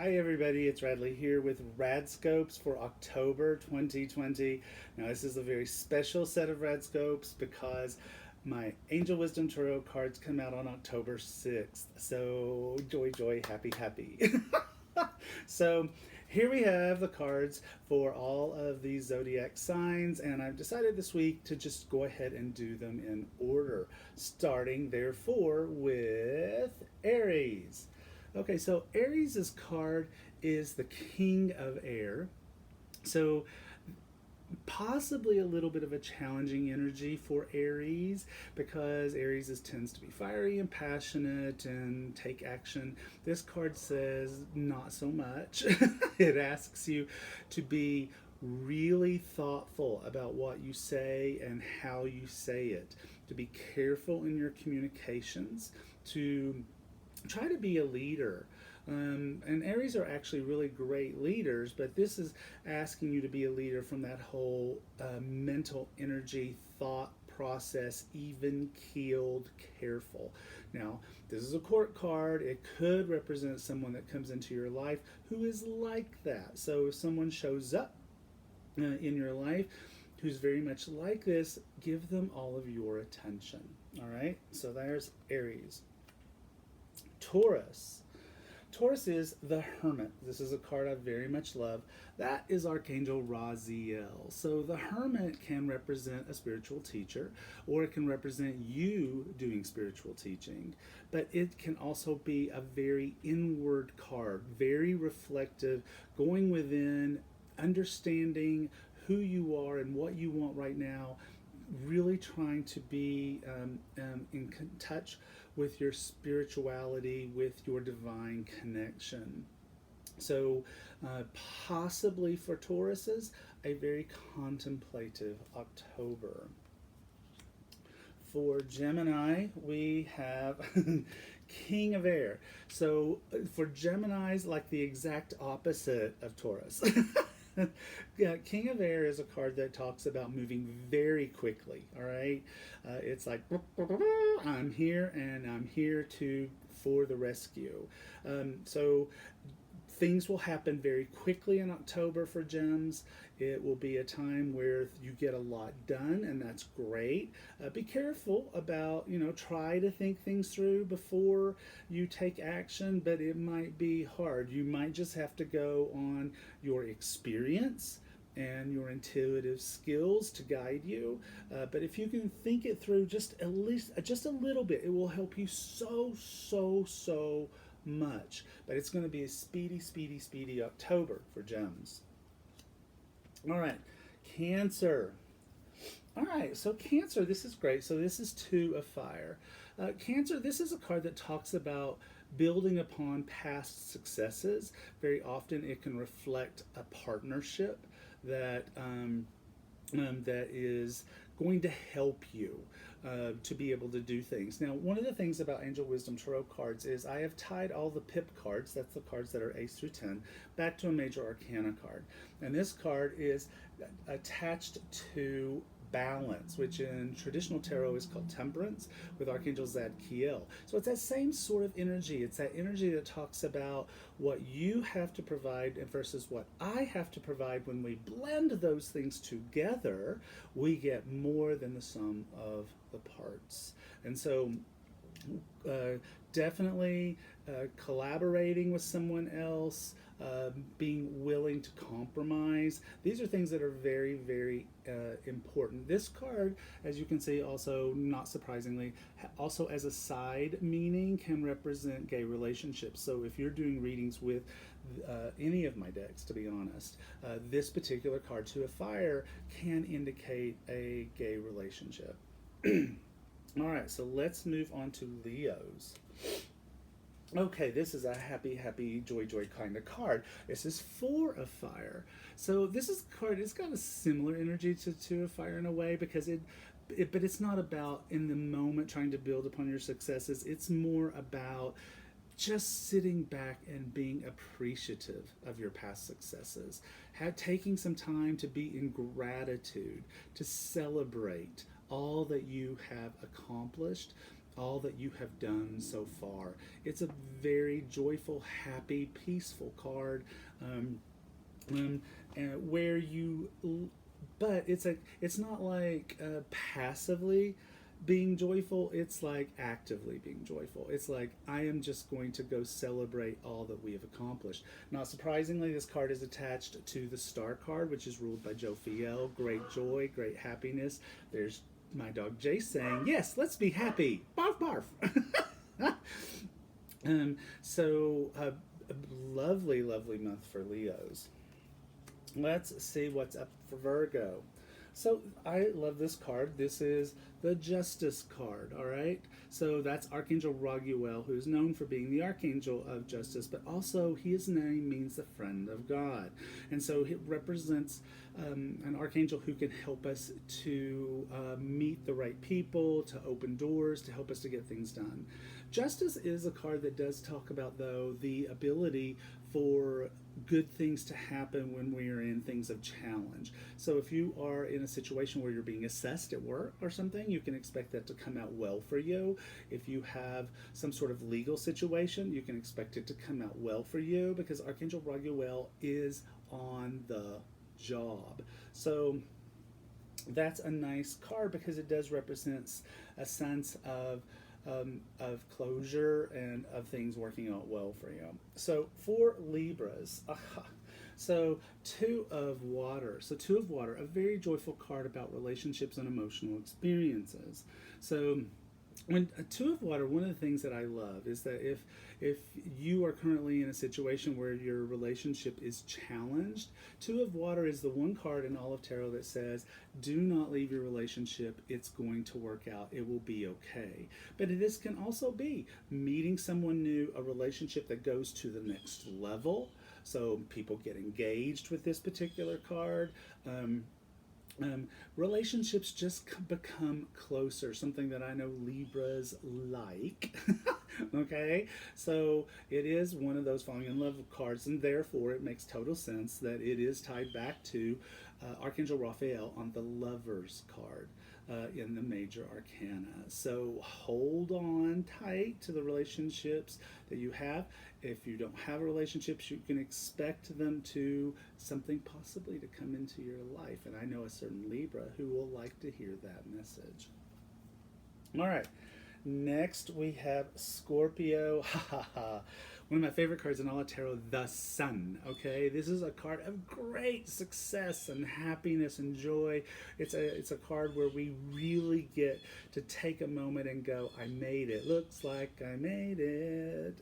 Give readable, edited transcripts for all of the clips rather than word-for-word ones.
Hi everybody, it's Radley here with RadScopes for October 2020. Now this is a very special set of RadScopes because my Angel Wisdom Tarot cards come out on October 6th. So joy, joy, happy, happy. So here we have the cards for all of these zodiac signs, and I've decided this week to just go ahead and do them in order, starting therefore with Aries. Okay, so Aries' card is the King of Air. So possibly a little bit of a challenging energy for Aries because Aries tends to be fiery and passionate and take action. This card says not so much. It asks you to be really thoughtful about what you say and how you say it, to be careful in your communications, to try to be a leader. And Aries are actually really great leaders, but this is asking you to be a leader from that whole mental energy, thought process, even keeled, careful. Now, this is a court card. It could represent someone that comes into your life who is like that. So if someone shows up in your life who's very much like this, give them all of your attention. All right, so there's Aries. Taurus. Taurus is the Hermit. This is a card I very much love. That is Archangel Raziel. So the Hermit can represent a spiritual teacher, or it can represent you doing spiritual teaching. But it can also be a very inward card, very reflective, going within, understanding who you are and what you want right now, really trying to be in touch with your spirituality, with your divine connection. So possibly for Tauruses, a very contemplative October. For Gemini, we have King of Air. So for Geminis, like the exact opposite of Taurus. Yeah, King of Air is a card that talks about moving very quickly. All right, it's like I'm here and I'm here for the rescue. So things will happen very quickly in October for gems. It will be a time where you get a lot done, and that's great. Be careful about, try to think things through before you take action, but it might be hard. You might just have to go on your experience and your intuitive skills to guide you. But if you can think it through just at least just a little bit, it will help you so much. But it's going to be a speedy October for gems. All right, Cancer. All right, so Cancer, this is great. So this is Two of Fire. Cancer, this is a card that talks about building upon past successes. Very often it can reflect a partnership that that is going to help you to be able to do things. Now, one of the things about Angel Wisdom Tarot cards is I have tied all the pip cards, that's the cards that are ace through 10, back to a major arcana card. And this card is attached to balance, which in traditional tarot is called temperance, with Archangel Zadkiel. So it's that same sort of energy. It's that energy that talks about what you have to provide versus what I have to provide. When we blend those things together, we get more than the sum of the parts. And so definitely collaborating with someone else, being willing to compromise. These are things that are very important. This card, as you can see, also, not surprisingly, also as a side meaning can represent gay relationships. So if you're doing readings with any of my decks, to be honest, this particular card, Two of Fire, can indicate a gay relationship. All right, so let's move on to Leos. Okay, this is a happy, joy kind of card. This is Four of Fire. So this is a card, it's got a similar energy to Two of Fire in a way, because but it's not about in the moment trying to build upon your successes. It's more about just sitting back and being appreciative of your past successes. Taking some time to be in gratitude, to celebrate all that you have accomplished, all that you have done so far. It's a very joyful, happy, peaceful card, um, and where you, but it's not like passively being joyful. It's like actively being joyful. It's like, I am just going to go celebrate all that we have accomplished. Not surprisingly, this card is attached to the star card, which is ruled by Jophiel. Great joy, great happiness. There's my dog Jace saying, yes, let's be happy. Barf, barf. So a lovely, lovely month for Leos. Let's see what's up for Virgo. So I love this card. This is the Justice card, all right? So that's Archangel Raguel, who's known for being the Archangel of Justice, but also his name means the friend of God. And so it represents an archangel who can help us to meet the right people, to open doors, to help us to get things done. Justice is a card that does talk about, though, the ability for good things to happen when we are in things of challenge. So if you are in a situation where you're being assessed at work or something, you can expect that to come out well for you. If you have some sort of legal situation, you can expect it to come out well for you, because Archangel Raguel is on the job. So that's a nice card, because it does represent a sense of closure and of things working out well for you. So for Libras, so Two of Water. So Two of Water, a very joyful card about relationships and emotional experiences. So when Two of Water, one of the things that I love is that if you are currently in a situation where your relationship is challenged, Two of Water is the one card in all of tarot that says, do not leave your relationship. It's going to work out. It will be okay. But this can also be meeting someone new, a relationship that goes to the next level. So people get engaged with this particular card. Relationships just become closer, something that I know Libras like. Okay, so it is one of those falling in love cards, and therefore it makes total sense that it is tied back to Archangel Raphael on the Lovers card in the major arcana. So hold on tight to the relationships that you have. If you don't have relationships, you can expect them to, something possibly to come into your life. And I know a certain Libra who will like to hear that message. All right. Next, we have Scorpio. One of my favorite cards in all of tarot, the Sun. Okay, this is a card of great success and happiness and joy. It's a card where we really get to take a moment and go, I made it. Looks like I made it.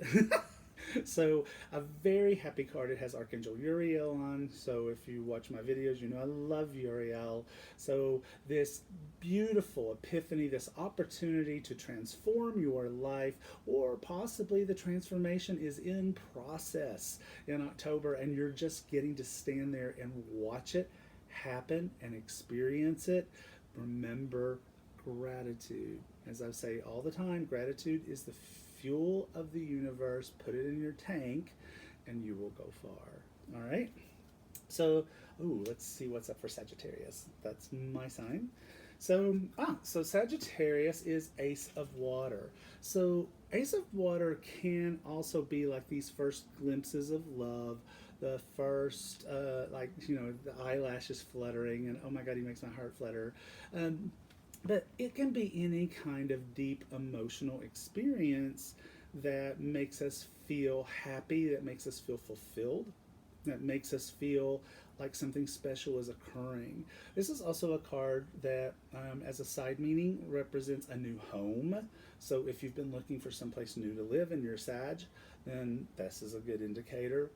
So a very happy card. It has Archangel Uriel on. So if you watch my videos, you know I love Uriel. So this beautiful epiphany, this opportunity to transform your life, or possibly the transformation is in process in October, and you're just getting to stand there and watch it happen and experience it. Remember gratitude. As I say all the time, gratitude is the fuel of the universe. Put it in your tank and you will go far. All right, so let's see what's up for Sagittarius. That's my sign. So Sagittarius is Ace of Water. So Ace of Water can also be like these first glimpses of love, the first like, you know, the eyelashes fluttering and oh my god, he makes my heart flutter. But it can be any kind of deep emotional experience that makes us feel happy, that makes us feel fulfilled, that makes us feel like something special is occurring. This is also a card that, as a side meaning, represents a new home. So if you've been looking for someplace new to live and you're Sag, then this is a good indicator.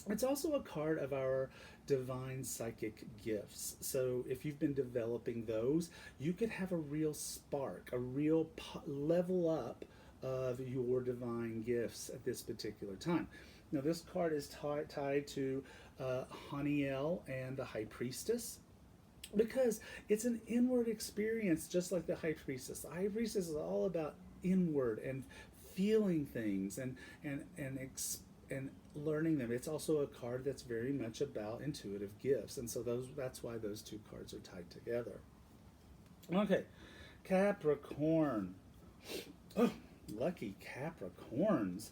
It's also a card of our divine psychic gifts. So if you've been developing those, you could have a real spark, a real level up of your divine gifts at this particular time. Now this card is tied to Haniel and the High Priestess, because it's an inward experience, just like the High Priestess. The High Priestess is all about inward and feeling things and learning them. It's also a card that's very much about intuitive gifts, and so that's why those two cards are tied together. Okay, Capricorn. Oh, lucky Capricorns.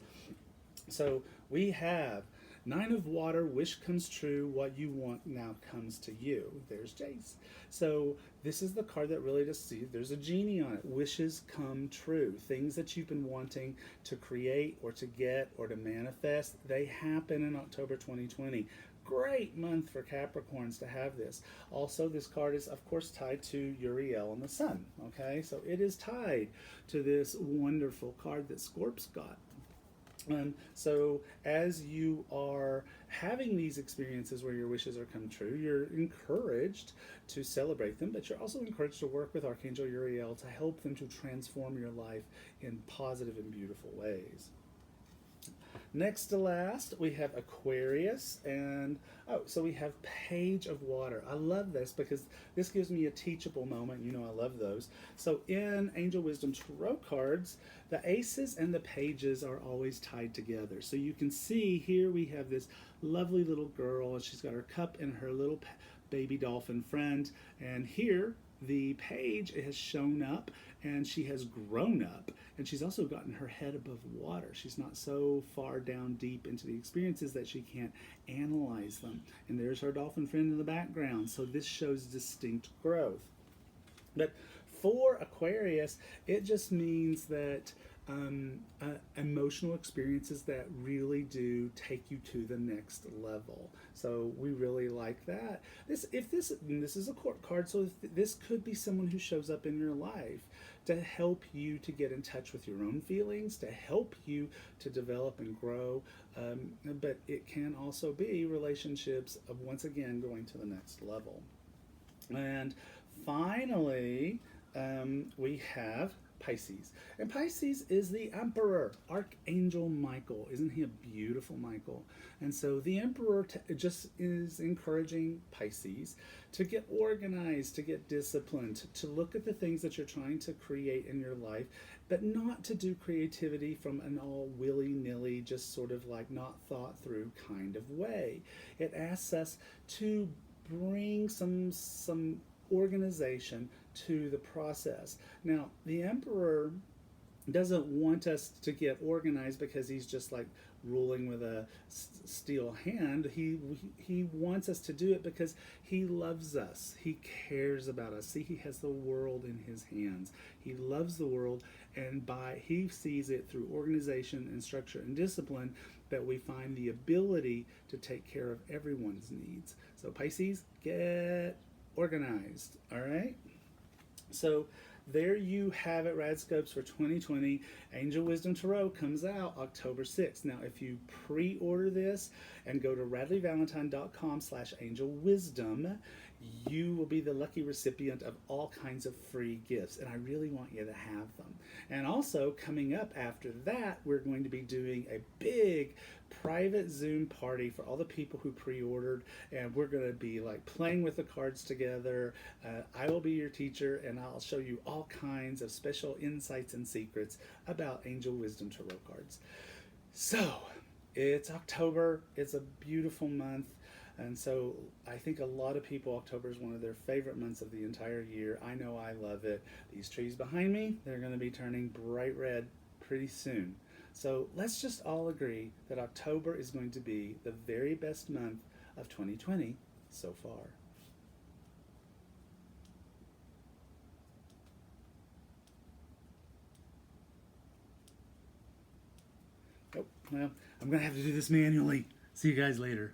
So we have Nine of Water, wish comes true, what you want now comes to you. There's Jace. So this is the card that really just see there's a genie on it. Wishes come true. Things that you've been wanting to create or to get or to manifest, they happen in October 2020. Great month for Capricorns to have this. Also, this card is, of course, tied to Uriel and the Sun. Okay, so it is tied to this wonderful card that Scorp's got. So as you are having these experiences where your wishes are come true, you're encouraged to celebrate them, but you're also encouraged to work with Archangel Uriel to help them to transform your life in positive and beautiful ways. Next to last, we have Aquarius, and so we have Page of Water. I love this because this gives me a teachable moment. You know I love those. So in Angel Wisdom Tarot cards, the aces and the pages are always tied together. So you can see here we have this lovely little girl, and she's got her cup and her little baby dolphin friend, and here the page has shown up and she has grown up, and she's also gotten her head above water. She's not so far down deep into the experiences that she can't analyze them. And there's her dolphin friend in the background. So this shows distinct growth. But for Aquarius, it just means that emotional experiences that really do take you to the next level. So we really like that. This is a court card, so this could be someone who shows up in your life to help you to get in touch with your own feelings, to help you to develop and grow. But it can also be relationships of, once again, going to the next level. And finally, we have Pisces. And Pisces is the Emperor, Archangel Michael. Isn't he a beautiful Michael? And so the Emperor just is encouraging Pisces to get organized, to get disciplined, to look at the things that you're trying to create in your life, but not to do creativity from an all willy-nilly, just sort of like not thought through kind of way. It asks us to bring some organization to the process. Now, the Emperor doesn't want us to get organized because he's just like ruling with a steel hand. He wants us to do it because he loves us. He cares about us. See, he has the world in his hands. He loves the world, and he sees it through organization and structure and discipline that we find the ability to take care of everyone's needs. So Pisces, get organized. All right, so there you have it, RadScopes for 2020. Angel Wisdom Tarot comes out October 6th. Now, if you pre-order this and go to radleyvalentine.com/angelwisdom, you will be the lucky recipient of all kinds of free gifts, and I really want you to have them. And also, coming up after that, we're going to be doing a big private Zoom party for all the people who pre-ordered, and we're going to be like playing with the cards together. I will be your teacher, and I'll show you all kinds of special insights and secrets about Angel Wisdom Tarot cards. So it's October. It's a beautiful month. And so I think a lot of people, October is one of their favorite months of the entire year. I know I love it. These trees behind me, they're going to be turning bright red pretty soon. So let's just all agree that October is going to be the very best month of 2020 so far. Oh, well, I'm going to have to do this manually. See you guys later.